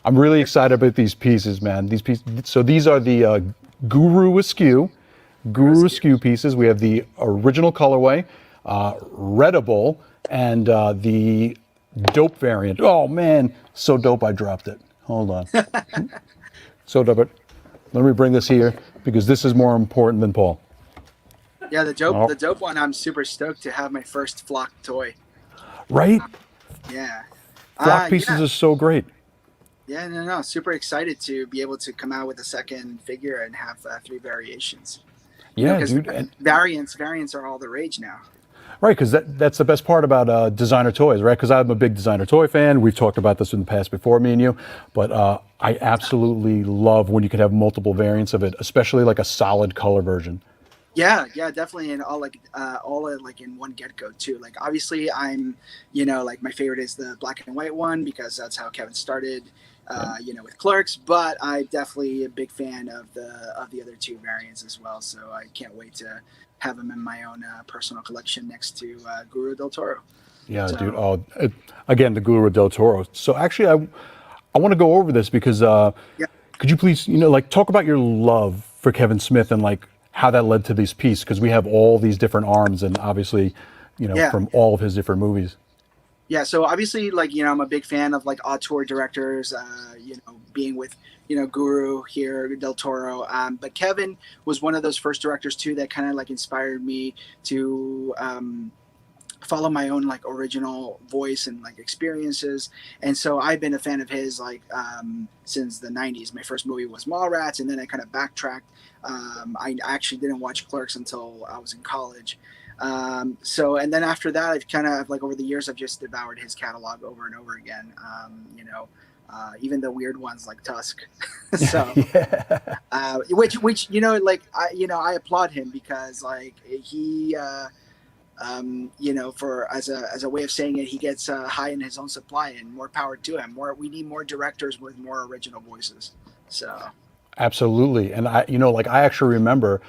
I'm really excited about these pieces, man. These pieces. So these are the Guru Askew, Guru Rescue. Askew pieces. We have the original colorway, readable, and the dope variant. Oh man, so dope! I dropped it. Hold on. So dope. Let me bring this here because this is more important than Paul. Yeah, Oh, the dope one. I'm super stoked to have my first flock toy. right? Yeah. Flock pieces Yeah. are so great. Yeah, no, no, super excited to be able to come out with a second figure and have three variations. Yeah, Because dude. And variants are all the rage now. right, because that's the best part about designer toys, right? Because I'm a big designer toy fan. We've talked about this in the past before, me and you. But I absolutely love when you can have multiple variants of it, especially like a solid color version. Yeah, yeah, definitely, and like in one get go too. Like obviously, like my favorite is the black and white one because that's how Kevin started. Yep. With Clerks, but I'm definitely a big fan of the other two variants as well. So I can't wait to have them in my own personal collection next to Guru del Toro. Yeah, dude. So Oh, again, the Guru del Toro. So actually, I want to go over this because yeah, could you please, like talk about your love for Kevin Smith and like how that led to this piece? Because we have all these different arms and obviously, yeah. from all of his different movies. Yeah, so obviously, like I'm a big fan of like auteur directors. Being with Guru here, Del Toro. But Kevin was one of those first directors too that kind of like inspired me to follow my own like original voice and like experiences. And so I've been a fan of his like since the '90s. My first movie was Mallrats, and then I kind of backtracked. I actually didn't watch Clerks until I was in college. And then after that, I've kind of like over the years, I've just devoured his catalog over and over again. Even the weird ones like Tusk. so, Yeah. which like I applaud him because like he, for as a way of saying it, he gets high in his own supply, and more power to him. We need more directors with more original voices. So Absolutely. And like I actually remember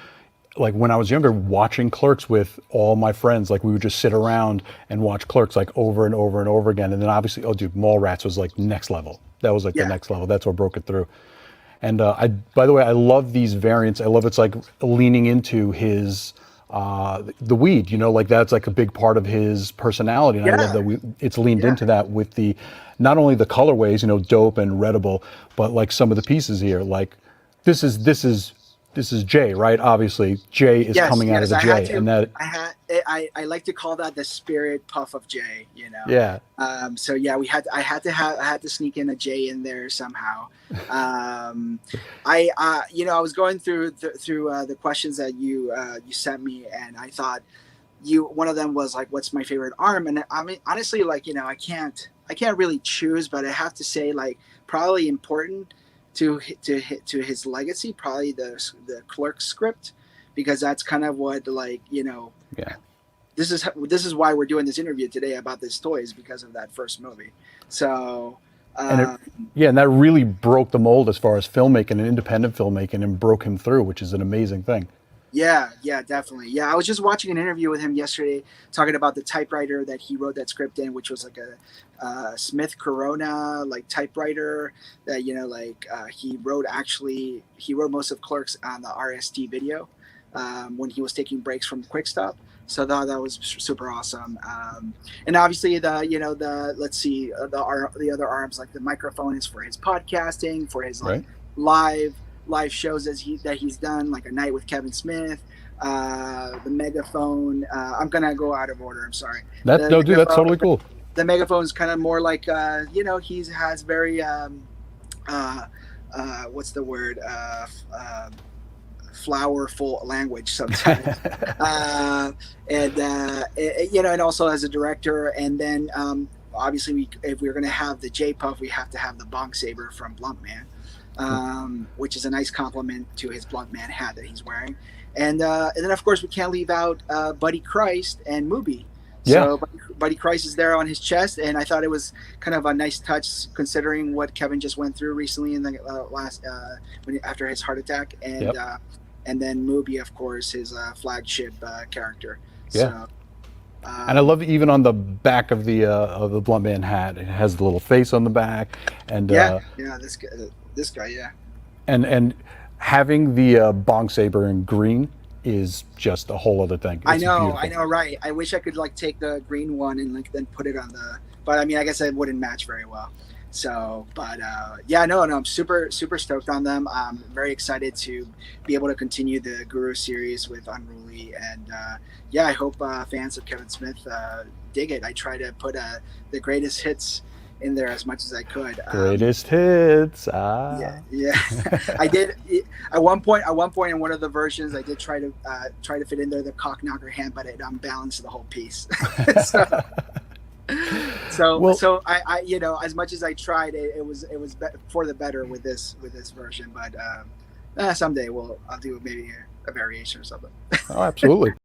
like when I was younger watching Clerks with all my friends, like we would just sit around and watch Clerks like over and over and over again. And then obviously, oh dude, Mallrats was like next level. That was like the yeah, next level. That's what broke it through. And by the way, I love these variants. I love it's like leaning into his, the weed, like that's like a big part of his personality. And I love yeah, that it's leaned yeah. into that with not only the colorways, dope and readable, but like some of the pieces here, like this is, this is, this is J, right? Obviously J is Yes, coming out of yes. the I had J to. and that, I like to call that the spirit puff of J. yeah, So yeah, I had to sneak in a J in there somehow. I was going through the questions that you sent me, and I thought one of them was like, what's my favorite arm? And I mean, honestly, like I can't really choose, but I have to say like probably important to his legacy, probably the Clerk script, because that's kind of what like yeah. this is why we're doing this interview today about this toy, is because of that first movie. So And um, yeah, and that really broke the mold as far as filmmaking and independent filmmaking and broke him through, which is an amazing thing. yeah, yeah, definitely. Yeah, I was just watching an interview with him yesterday talking about the typewriter that he wrote that script in, which was like a Smith Corona like typewriter that he wrote most of Clerks on the RST video when he was taking breaks from Quick Stop. So that was super awesome. And obviously the let's see the other arms, like the microphone is for his podcasting, for his like Right? live shows that he's done, like A Night with Kevin Smith. The megaphone. I'm gonna go out of order. I'm sorry. That The no, dude, that's megaphone. totally cool. The megaphone is kind of more like he has very uh, what's the word flowerful language sometimes. And also as a director, and then obviously if we're going to have the J Puff, we have to have the Bonk Saber from Bluntman, which is a nice compliment to his Bluntman hat that he's wearing. And then of course we can't leave out Buddy Christ and Mubi. Yeah. So Buddy Christ is there on his chest, and I thought it was kind of a nice touch considering what Kevin just went through recently in the last after his heart attack, and Yep. and then Mubi, of course, his flagship character. Yeah. So And I love even on the back of the blunt man hat, it has the little face on the back, and Yeah, yeah, this guy, yeah. and having the bong saber in green is just a whole other thing. It's I beautiful. know, right? I wish I could like take the green one and like then put it on the. But I mean, I guess it wouldn't match very well. So, but yeah, no, I'm super stoked on them. I'm very excited to be able to continue the Guru series with Unruly, and yeah, I hope fans of Kevin Smith dig it. I try to put the greatest hits in there as much as I could. Greatest hits. Yeah, yeah. I did at one point. At one point in one of the versions, I did try to fit in there the cock knocker hand, but it unbalanced the whole piece. so, Well, so I you know, as much as I tried, it was for the better with this version. But someday I'll do maybe a variation or something. oh, absolutely.